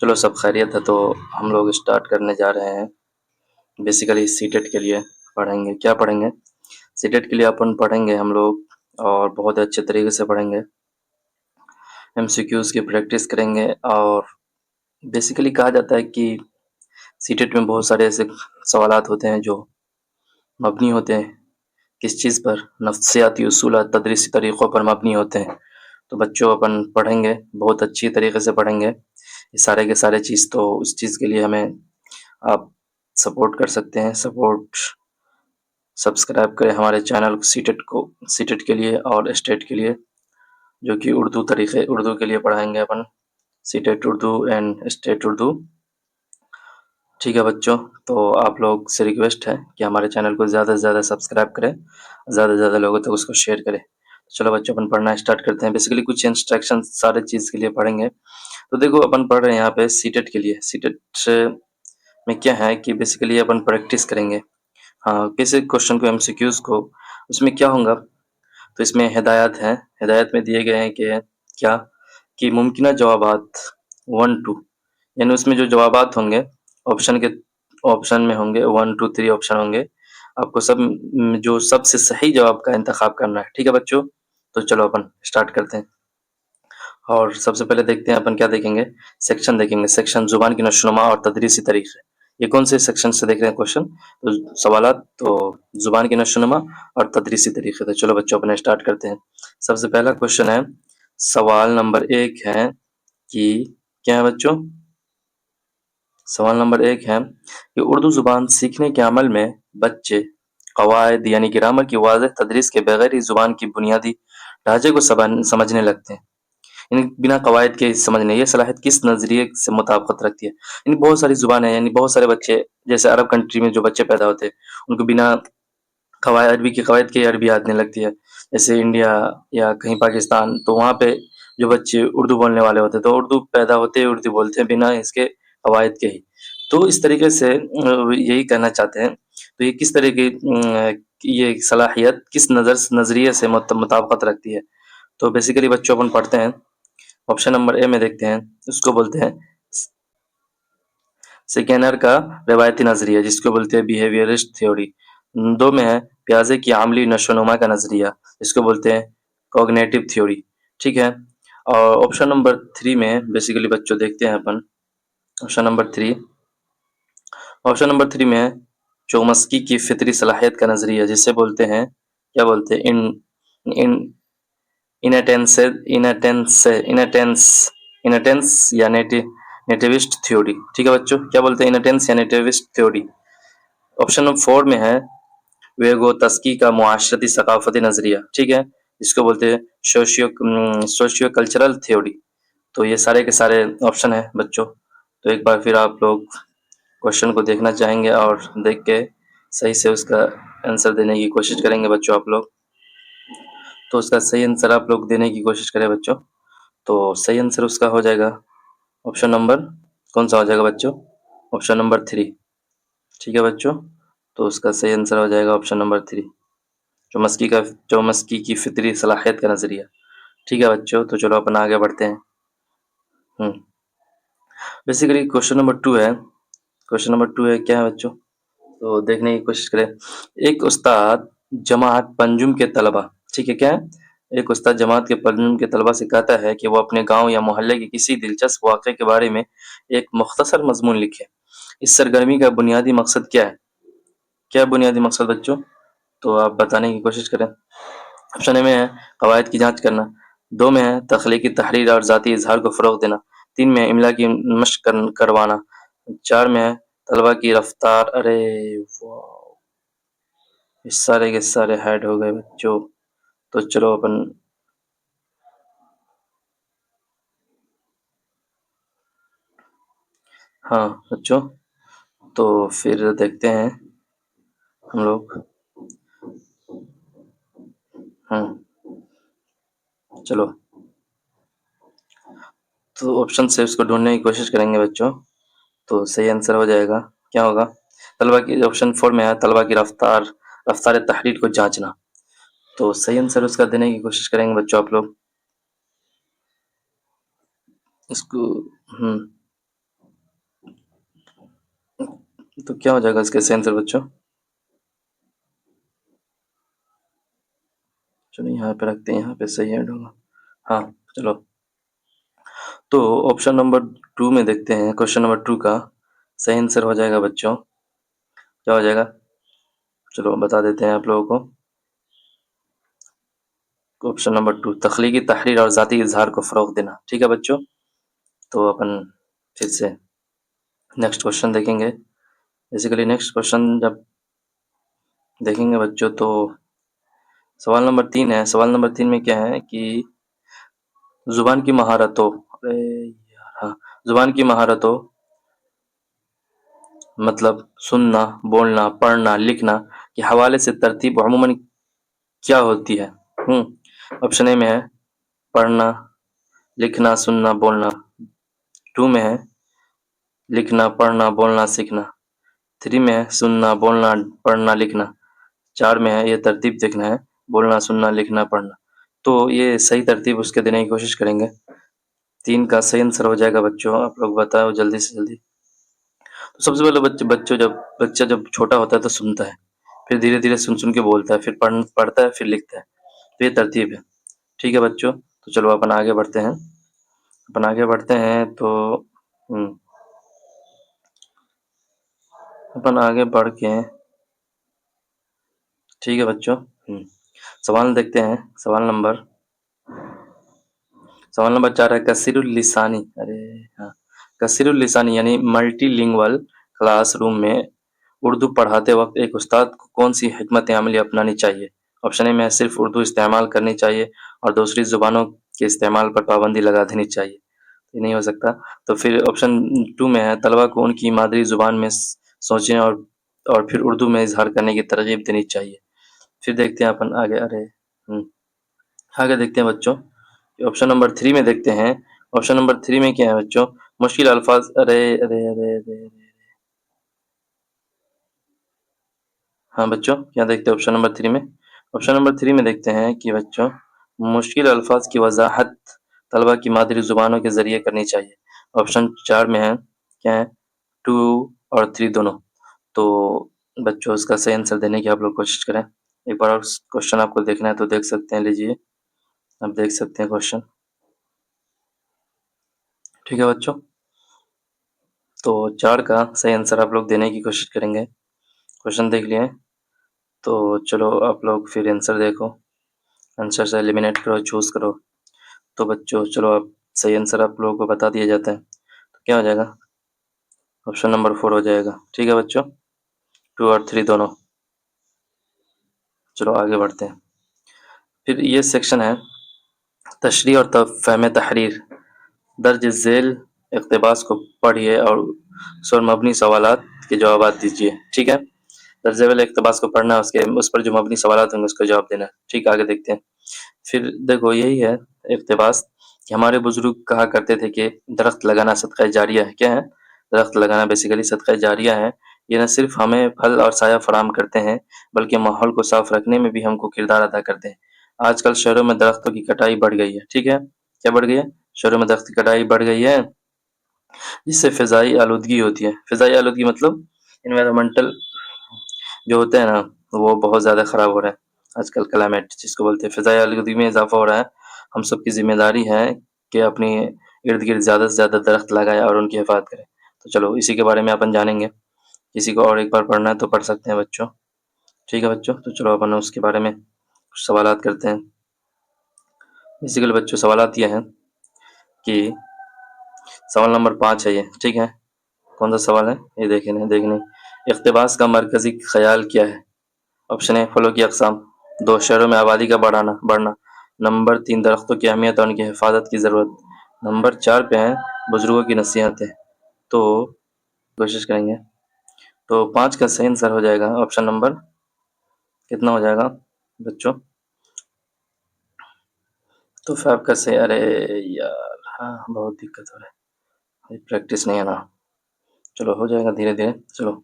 चलो सब खैरियत है तो हम लोग स्टार्ट करने जा रहे हैं। बेसिकली सीटेट के लिए पढ़ेंगे। क्या पढ़ेंगे? सीटेट के लिए अपन पढ़ेंगे हम लोग, और बहुत अच्छे तरीके से पढ़ेंगे। एमसीक्यूज़ की प्रैक्टिस करेंगे। और बेसिकली कहा जाता है कि सीटेट में बहुत सारे ऐसे सवालात होते हैं जो मबनी होते हैं किस चीज़ पर, नफ्सियाती उसूल तदरीसी तरीक़ों पर मबनी होते हैं। तो बच्चों अपन पढ़ेंगे, बहुत अच्छी तरीके से पढ़ेंगे ये सारे के सारे चीज़। तो उस चीज़ के लिए हमें आप सपोर्ट कर सकते हैं। सब्सक्राइब करें हमारे चैनल सीटेट के लिए और स्टेट के लिए, जो कि उर्दू के लिए पढ़ाएंगे अपन। CTET Urdu and state Urdu. ठीक है बच्चों, तो आप लोग से रिक्वेस्ट है कि हमारे चैनल को ज़्यादा से ज़्यादा सब्सक्राइब करें, ज़्यादा से ज़्यादा लोगों तक उसको शेयर करें। चलो बच्चों, अपन पढ़ना स्टार्ट करते हैं। बेसिकली कुछ इंस्ट्रक्शन सारे चीज़ के लिए पढ़ेंगे। तो देखो, अपन पढ़ रहे हैं यहाँ पे सीटेट के लिए। सीटेट में क्या है कि बेसिकली अपन प्रैक्टिस करेंगे। हाँ, किसी क्वेश्चन को, एमसीक्यूज़ को, उसमें क्या होगा, तो इसमें हिदायत हैं। हिदायत में दिए गए हैं कि क्या, कि मुमकिन जवाबात 1 2, यानी उसमें जो जवाबात होंगे ऑप्शन में होंगे 1 2 3 ऑप्शन होंगे। आपको जो सबसे सही जवाब का इंतखाब करना है। ठीक है बच्चों, तो चलो अपन स्टार्ट करते हैं। और सबसे पहले देखते हैं अपन क्या देखेंगे। सेक्शन देखेंगे। सेक्शन जुबान की नशोनुमा और तदरीसी तरीके। ये कौन से सेक्शन से देख रहे हैं क्वेश्चन? तो सवालात तो जुबान की नशोनुमा और तदरीसी तरीके। तो चलो बच्चों, अपने स्टार्ट करते हैं। सबसे पहला क्वेश्चन है, सवाल नंबर 1 है कि क्या है बच्चों? सवाल नंबर 1 है कि उर्दू जुबान सीखने के अमल में बच्चे कवायद यानी ग्रामर की वाज़ेह तदरीस के बगैर ही जुबान की बुनियादी ढांचे को समझने लगते हैं। यानी बिना कवायद के समझने, ये सलाहियत किस नज़रिए से मुताबिकत रखती है? यानी बहुत सारी ज़ुबान है, यानी बहुत सारे बच्चे, जैसे अरब कंट्री में जो बच्चे पैदा होते हैं, उनको बिना अरबी की कवायद के अरबी आने लगती है। जैसे इंडिया या कहीं पाकिस्तान, तो वहाँ पे जो बच्चे उर्दू बोलने वाले होते हैं, तो उर्दू पैदा होते ही उर्दू बोलते हैं बिना इसके कवायद के ही। तो इस तरीके से यही कहना चाहते हैं। तो ये किस तरह की ये सलाहियत किस नज़रिए से मुताबिकत रखती है? तो बेसिकली बच्चों, अपन पढ़ते हैं। ऑप्शन नंबर ए में देखते हैं, उसको बोलते हैं स्किनर का रवायती नज़रिया, जिसको बोलते हैं बिहेवियरिस्ट थ्योरी। 2 में है पियाजे की आमली नशोनुमा का नज़रिया, जिसको बोलते हैं कॉग्निटिव थ्योरी। ठीक है। और ऑप्शन नंबर 3 में बेसिकली बच्चों देखते हैं अपन। ऑप्शन नंबर 3 ऑप्शन नंबर 3 में है चोमस्की की फितरी सलाहियत का नज़रिया, जिसे बोलते हैं, क्या बोलते हैं, इन इन इनअटेंस इनअटेंस इनअटेंस इनअटेंस या नेटिविस्ट थ्योरी। ठीक है बच्चों, क्या बोलते हैं, इनअटेंस या नेटिविस्ट थ्योरी। ऑप्शन नंबर 4 में है वेगोतस्की का मुआशरती सकाफती नज़रिया। ठीक है, जिसको बोलते हैं सोशियो कल्चरल थ्योरी। तो ये सारे के सारे ऑप्शन है बच्चों। तो एक बार फिर आप लोग क्वेश्चन को देखना चाहेंगे और देख के सही से उसका आंसर देने की कोशिश करेंगे बच्चों आप लोग। तो उसका सही आंसर आप लोग देने की कोशिश करें बच्चों। तो सही आंसर उसका हो जाएगा ऑप्शन नंबर, कौन सा हो जाएगा बच्चों? Option number 3। ठीक है बच्चों, तो उसका सही आंसर हो जाएगा ऑप्शन नंबर 3, चोमस्की की फितरी सलाहियत का नज़रिया। ठीक है बच्चों, तो चलो अपन आगे बढ़ते हैं। बेसिकली क्वेश्चन नंबर 2 है। क्वेश्चन नंबर 2 है, क्या है बच्चों? तो देखने की कोशिश करें। एक उस्ताद जमात पंजुम के तलबा, ठीक है, क्या है? एक उस्ताद जमात के पंजुम के तलबा से कहता है कि वो अपने गांव या मोहल्ले के किसी दिलचस्प वाक़े के बारे में एक मुख्तसर मजमून लिखे। इस सरगर्मी का बुनियादी मकसद क्या है? क्या बुनियादी मकसद बच्चों? तो आप बताने की कोशिश करें। ऑप्शन ए में है कवायद की जांच करना। 2 में है तख्लीकी तहरीर और ज़ाती इजहार को फ़रोग़ देना। 3 में है इमला की मशक करवाना। 4 में है तलबा की रफ्तार। अरे वाह, इस सारे के सारे हाइड हो गए बच्चों। तो चलो अपन, हाँ बच्चों, तो फिर देखते हैं हम लोग। चलो, तो ऑप्शन से उसको ढूंढने की कोशिश करेंगे बच्चों। तो सही आंसर हो जाएगा, क्या होगा? तलबा की, ऑप्शन 4 में है तलबा की रफ्तार तहरीर को जांचना। तो सही आंसर उसका देने की कोशिश करेंगे बच्चों आप लोग इसको। तो क्या हो जाएगा इसके सही आंसर बच्चों? चलो यहाँ पे रखते हैं, यहाँ पे सही एंड होगा। हाँ चलो, तो ऑप्शन नंबर 2 में देखते हैं, क्वेश्चन नंबर 2 का सही आंसर हो जाएगा बच्चों, क्या हो जाएगा? चलो बता देते हैं आप लोगों को। ऑप्शन नंबर 2 तख्लीकी तहरीर और ज़ाती इजहार को फ़रोग़ देना। ठीक है बच्चों, तो अपन फिर से नेक्स्ट क्वेश्चन देखेंगे। बेसिकली नेक्स्ट क्वेश्चन जब देखेंगे बच्चों, तो सवाल नंबर 3 है। सवाल नंबर 3 में क्या है कि ज़ुबान की महारतों, अरे यार हाँ, ज़ुबान की महारतों मतलब सुनना, बोलना, पढ़ना, लिखना के हवाले से तरतीब अमूमन क्या होती है? ऑप्शन ए में है पढ़ना, लिखना, सुनना, बोलना। 2 में है लिखना, पढ़ना, बोलना, सीखना। 3 में है सुनना, बोलना, पढ़ना, लिखना। 4 में है ये तरतीब देखना है, बोलना, सुनना, लिखना, पढ़ना। तो ये सही तरतीब उसके देने की कोशिश करेंगे। 3 का सही आंसर हो जाएगा बच्चों, आप लोग बताओ जल्दी से जल्दी। तो सबसे पहले बच्चा जब छोटा होता है तो सुनता है, फिर धीरे-धीरे सुन-सुन के बोलता है, फिर पढ़ता है, फिर लिखता है। तो ये तरतीब है। ठीक है बच्चों, तो चलो अपन आगे बढ़ते हैं। अपन आगे बढ़ते हैं तो अपन आगे बढ़ के ठीक है बच्चों, सवाल देखते हैं। सवाल नंबर 4 है कसीरुल लिसानी, अरे हाँ, कसीरुल लिसानी यानी मल्टीलिंगुअल क्लासरूम में उर्दू पढ़ाते वक्त एक उस्ताद को कौन सी हिकमत अमली अपनानी चाहिए? ऑप्शन ए में सिर्फ उर्दू इस्तेमाल करनी चाहिए और दूसरी ज़ुबानों के इस्तेमाल पर पाबंदी लगा देनी चाहिए। ये नहीं हो सकता। तो फिर ऑप्शन 2 में है तलबा को उनकी मादरी ज़ुबान में सोचने और फिर उर्दू में इजहार करने की तरगीब देनी चाहिए। फिर देखते हैं अपन आगे, अरे आगे देखते हैं बच्चों। ऑप्शन नंबर 3 में देखते हैं। ऑप्शन नंबर 3 में क्या है बच्चों? मुश्किल अल्फाज, अरे हाँ बच्चों, क्या देखते हैं ऑप्शन नंबर 3 में? ऑप्शन नंबर 3 में देखते हैं कि बच्चों मुश्किल अल्फाज की वजाहत तलबा की मादरी ज़ुबानों के ज़रिए करनी चाहिए। ऑप्शन 4 में है, क्या है? 2 और 3 दोनों। तो बच्चों उसका सही आंसर देने की आप लोग कोशिश करें। एक बार और क्वेश्चन आपको देखना है तो देख सकते हैं, लीजिए आप देख सकते हैं क्वेश्चन। ठीक है बच्चों, तो 4 का सही आंसर आप लोग देने की कोशिश करेंगे। क्वेश्चन देख लिए, तो चलो आप लोग फिर आंसर देखो, आंसर से एलिमिनेट करो, चूज़ करो। तो बच्चों चलो अब सही आंसर आप लोगों को बता दिया जाता है, तो क्या हो जाएगा? ऑप्शन नंबर 4 हो जाएगा। ठीक है बच्चों, 2 और 3 दोनों। चलो आगे बढ़ते हैं। फिर ये सेक्शन है तशरीह और फ़हम तहरीर। दर्ज झेल इक़्तिबास को पढ़िए और उस मबनी सवालात के जवाब दीजिए। ठीक है, दर्ज झेल इक़्तिबास को पढ़ना है, उसके उस पर जो मबनी सवालात होंगे उसका जवाब देना है। ठीक है, आगे देखते हैं। फिर देखो यही है इक़्तिबास कि हमारे बुजुर्ग कहा करते थे कि दरख्त लगाना सदक़ा जारिया है। क्या है? दरख्त लगाना बेसिकली सदक़ा जारिया है। ये न सिर्फ हमें फल और साया फराहम करते हैं, बल्कि माहौल को साफ रखने में भी हमको किरदार अदा करते हैं। आजकल शहरों में दरख्तों की कटाई बढ़ गई है। ठीक है, क्या बढ़ गई है? शहरों में दरख्त की कटाई बढ़ गई है, जिससे फ़िज़ाई आलूदगी होती है। फ़िज़ाई आलूदगी मतलब एनवायरमेंटल जो होते हैं ना, वो बहुत ज़्यादा ख़राब हो रहा है आजकल। क्लाइमेट जिसको बोलते हैं, फ़िज़ाई आलूदगी में इज़ाफ़ा हो रहा है। हम सबकी ज़िम्मेदारी है कि अपनी इर्द-गिर्द ज़्यादा से ज़्यादा दरख्त लगाएँ और उनकी हिफ़ाज़त करें। तो चलो इसी के बारे में अपन जानेंगे। किसी को और एक बार पढ़ना है तो पढ़ सकते हैं बच्चों। ठीक है बच्चों, तो चलो अपन उसके बारे में कुछ सवालात करते हैं। बेसिकली बच्चों सवालात ये हैं कि सवाल नंबर 5 है ये, ठीक है? कौन सा सवाल है? ये देखने इक़्तिबास का मरकज़ी ख़याल क्या है? ऑप्शन ए फलों की अक़साम। 2 शहरों में आबादी का बढ़ना। नंबर 3 दरख्तों की अहमियत और उनकी हिफाजत की ज़रूरत। नंबर 4 पे है बुज़ुर्गों की नसीहतें। तो कोशिश करेंगे। तो 5 का सही आंसर हो जाएगा ऑप्शन नंबर कितना हो जाएगा बच्चों? तो 5 का सही, अरे यार हाँ, बहुत दिक्कत हो रहा है, प्रैक्टिस नहीं है ना। चलो हो जाएगा धीरे-धीरे। चलो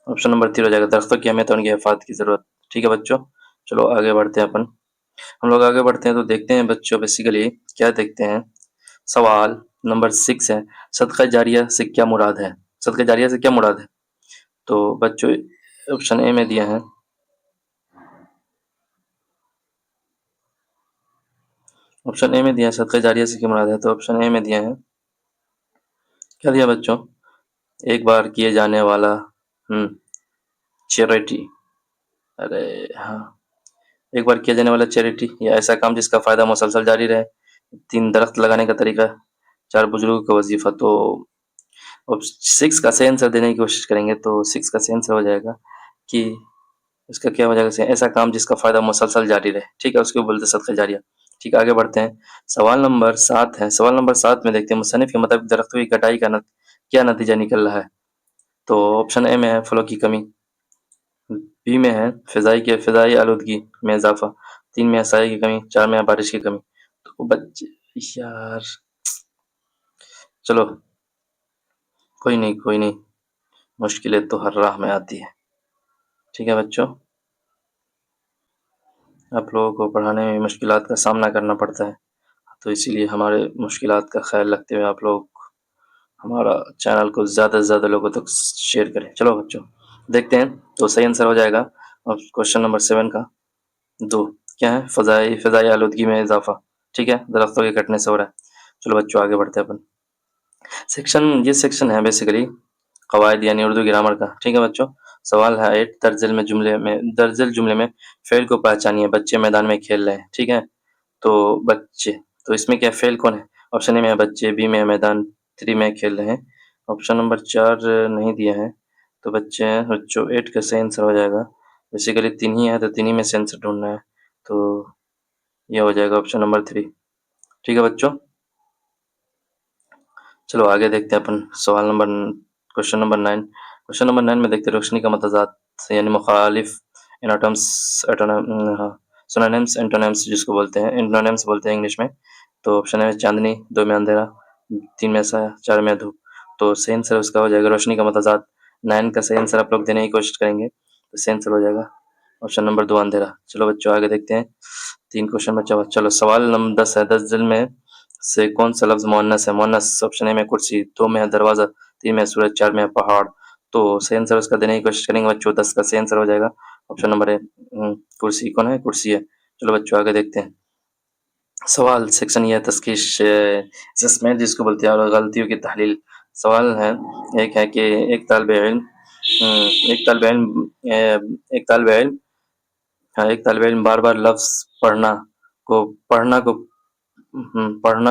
ऑप्शन नंबर 3 हो जाएगा, दरख्तों की अहमियत और उनकी हिफाज़त की ज़रूरत। ठीक है बच्चों, चलो आगे बढ़ते हैं अपन। हम लोग आगे बढ़ते हैं तो देखते हैं बच्चों बेसिकली क्या देखते हैं। सवाल नंबर 6 है, सदक़ा जारिया से क्या मुराद है? सदका जारिया से क्या मुराद है? तो बच्चों ऑप्शन ए में दिया है, ऑप्शन ए में दिया है सदका जारिया से क्या मुराद है, तो ऑप्शन ए में दिया है, क्या दिया बच्चों? एक बार किए जाने वाला चैरिटी, अरे हाँ, एक बार किया जाने वाला चैरिटी या ऐसा काम जिसका फायदा मुसलसल जारी रहे, 3 दरख्त लगाने का तरीका, 4 बुजुर्गों का वजीफा। तो अब 6 का सही आंसर देने की कोशिश करेंगे तो 6 का सही आंसर हो जाएगा कि इसका क्या हो जाएगा, ऐसा काम जिसका फायदा मुसलसल जारी रहे, ठीक है, उसको बोलते हैं सदका जारिया। ठीक है, आगे बढ़ते हैं। सवाल नंबर 7 है, सवाल नंबर 7 में देखते हैं मुसन्निफ के मुताबिक दरख्तों की कटाई का क्या नतीजा निकल रहा है? तो ऑप्शन ए में है फलों की कमी, बी में है फ़िज़ाई आलूदगी में इज़ाफ़ा, 3 में है साये की कमी, 4 में है बारिश की कमी। तो बच्चे यार, चलो कोई नहीं, मुश्किलें तो हर राह में आती है। ठीक है बच्चों, आप लोगों को पढ़ाने में मुश्किलात का सामना करना पड़ता है, तो इसीलिए हमारे मुश्किलात का ख़्याल रखते हुए आप लोग हमारा चैनल को ज़्यादा से ज़्यादा लोगों तक शेयर करें। चलो बच्चों, देखते हैं, तो सही आंसर हो जाएगा और क्वेश्चन नंबर 7 का 2 क्या है? फ़िज़ाई आलूदगी में इज़ाफ़ा। ठीक है, दरख्तों के कटने से हो रहा है। चलो बच्चों, आगे बढ़ते हैं अपन। ये सेक्शन है बेसिकली कवायद यानी उर्दू ग्रामर का। ठीक है बच्चों, सवाल है 8, दर्जल जुमले में फ़ेल को पहचानिए, बच्चे मैदान में खेल रहे हैं। ठीक है, तो बच्चे, तो इसमें क्या फ़ेल कौन है? ऑप्शन ए में है बच्चे, बी में है मैदान, 3 में खेल रहे हैं। ऑप्शन नंबर 4 नहीं दिया है, तो बच्चे हैं बच्चों, 8 का सही आंसर हो जाएगा। बेसिकली 3 ही है, तो 3 ही में से आंसर ढूँढना है, तो ये हो जाएगा ऑप्शन नंबर 3। ठीक है बच्चों, चलो आगे देखते हैं अपन क्वेश्चन नंबर 9। क्वेश्चन नंबर 9 में देखते हैं रोशनी का मतज़ाद यानी मुखालिफ एनाटम्स सिनोनिम्स एंटोनिम्स जिसको बोलते हैं, एंटोनिम्स बोलते हैं इंग्लिश में। तो ऑप्शन है चांदनी, 2 में अंधेरा, 3 में साया, 4 में धूप। तो सही आंसर उसका हो जाएगा रोशनी का मतज़ाद। 9 का सही आंसर आप लोग देने की कोशिश करेंगे तो सही आंसर हो जाएगा ऑप्शन नंबर 2 अंधेरा। चलो बच्चों, आगे देखते हैं, 3 क्वेश्चन बचा हुआ। चलो सवाल नंबर 10 है, 10 जिल में से कौन सा लफ्ज़ मुअन्नस है? मुअन्नस ऑप्शन ए में कुर्सी, 2 में है दरवाज़ा, 3 में है सूरज, 4 में है पहाड़। तो सही आंसर उसका देने की कोशिश करेंगे बच्चों, 10 का सही आंसर हो जाएगा ऑप्शन नंबर ए, कुर्सी। कौन है? कुर्सी है। चलो बच्चों, आगे देखते हैं। सवाल सेक्शन ये है तस्कीश असेसमेंट जिसको बोलते हैं और गलतियों की तहलील। सवाल है, एक है कि एक तालिब इल्म एक तालिब इल्म एक तालिब इल्म हाँ, एक तालिब इल्म बार-बार लफ्ज़ को पढ़ना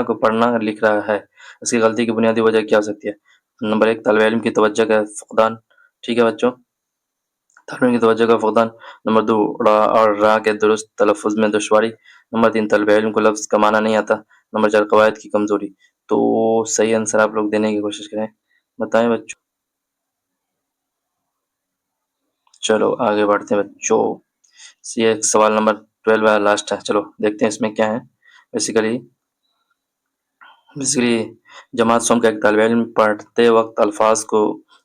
को पढ़ना लिख रहा है। इसकी गलती की बुनियादी वजह क्या हो सकती है? नंबर 1 तालिब इल्म की तवज्जो का फ़ुक़दान। ठीक है बच्चों, तालिब इल्म की तवज्जो का फ़ुक़दान। नंबर 2 रा और रा के दुरुस्त तलफ़्फ़ुज़ में दुश्वारी। नंबर 3 तालिब इल्म को लफ्ज़ का माना नहीं आता। नंबर 4 कवायद की कमज़ोरी। तो सही आंसर आप लोग देने की कोशिश करें, बताएँ बच्चों। चलो आगे बढ़ते हैं बच्चों। ये सवाल नंबर 12 है, लास्ट है। चलो देखते हैं इसमें क्या है। बेसिकली बेसिकली जमात सोम का एक तालिब इल्म पढ़ते वक्त अल्फाज को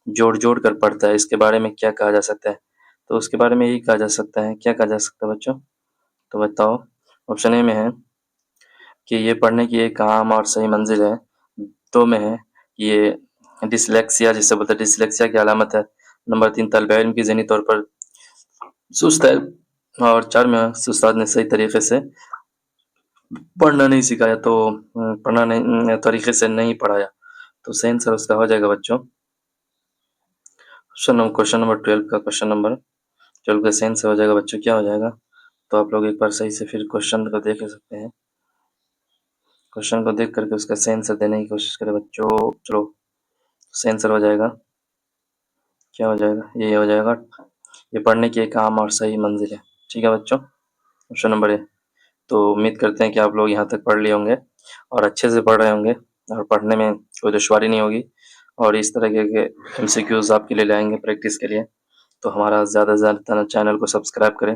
जोड़-जोड़ कर पढ़ता है, इसके बारे में क्या कहा जा सकता है? तो उसके बारे में यही कहा जा सकता है, क्या कहा जा सकता है बच्चों? तो बताओ। ऑप्शन ए में है कि ये पढ़ने की एक आम और सही मंजिल है, 2 में है कि ये डिसलेक्सिया जिसे बोलते हैं, डिसलेक्सिया की अलामत है। नंबर 3 तालिब इल्म की ज़हनी तौर पर सुस्त है और 4 में है उस्ताद ने सही तरीके से पढ़ना नहीं सिखाया, तो पढ़ना नहीं तरीके से नहीं पढ़ाया। तो सही आंसर उसका हो जाएगा बच्चों क्वेश्चन नंबर 12 का सही आंसर हो जाएगा बच्चों, क्या हो जाएगा? तो आप लोग एक बार सही से फिर क्वेश्चन को देख सकते हैं। क्वेश्चन को देख करके उसका सही आंसर देने की कोशिश करें बच्चों। चलो सही आंसर हो जाएगा, क्या हो जाएगा? ये हो जाएगा, ये पढ़ने की एक आम और सही मंजिल है। ठीक है बच्चों, ऑप्शन नंबर ए। तो उम्मीद करते हैं कि आप लोग यहाँ तक पढ़ लिए होंगे और अच्छे से पढ़ रहे होंगे और पढ़ने में कोई दुश्वारी नहीं होगी और इस तरह के एमसीक्यूज़ आपके लिए लाएंगे प्रैक्टिस के लिए। तो हमारा ज़्यादा से ज़्यादा चैनल को सब्सक्राइब करें।